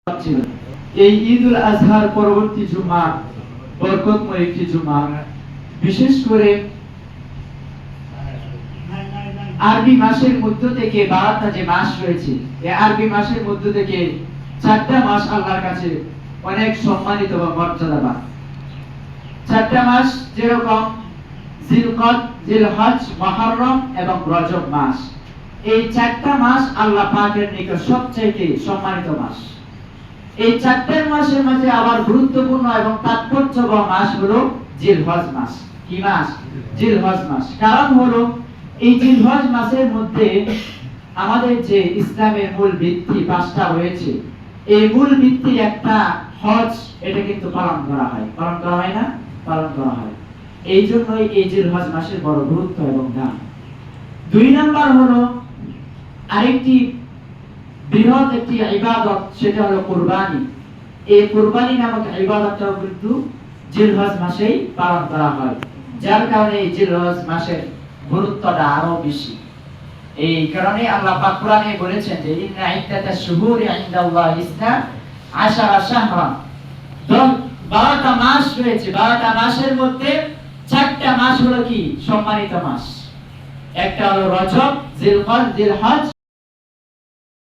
ছিল। এই ঈদুল আজহার পরবর্তী জুমা বরকতময় একটি জুমা, বিশেষ করে আরবি মাসের মধ্য থেকে 12টা যে মাস রয়েছে, এই আরবি মাসের মধ্য থেকে 4টা মাস আল্লাহর কাছে অনেক সম্মানিত বা মর্যাদাবান। 4টা মাস যেরকম জিলকদ, জিলহজ, মুহররম এবং রজব মাস, এই 4টা মাস আল্লাহ পাকের নিকট সবচেয়ে সম্মানিত মাস। এই 4টা মাসের মাঝে আবার গুরুত্বপূর্ণ এবং তাৎপর্যবান মাস হলো জিলহজ মাস। কি মাস? জিলহজ মাস। কারণ হলো এই জিলহজ মাসের মধ্যে আমাদের যে ইসলামের মূল ভিত্তি 5টা রয়েছে, এই মূল ভিত্তি একটা হজ, এটা কিন্তু পালন করা হয়। পালন করা হয় না? পালন করা হয়। এই জন্যই এই জিলহজ মাসের বড় গুরুত্ব এবং দাম। 2 নাম্বার হলো আরেকটি বৃহৎ একটি ইবাদত, সেটা হলো কুরবানি। এই কুরবানি নামক ইবাদতটা কিন্তু জিলহজ মাসেই পালন করা হয়, যার কারণে এই জিলহজ মাসের গুরুত্বটা আরো বেশি। এই কারণে আল্লাহ পাক কোরআনে বলেছেন যে ইন্না ইদ্দাতাশ শুহুরি ইনদাল্লাহি ইসনা আশারা শাহরা। 12টা মাস রয়েছে, 12টা মাসের মধ্যে 4টা মাস হলো কি সম্মানিত মাস। একটা হলো রজব, জিলকদ, জিলহজ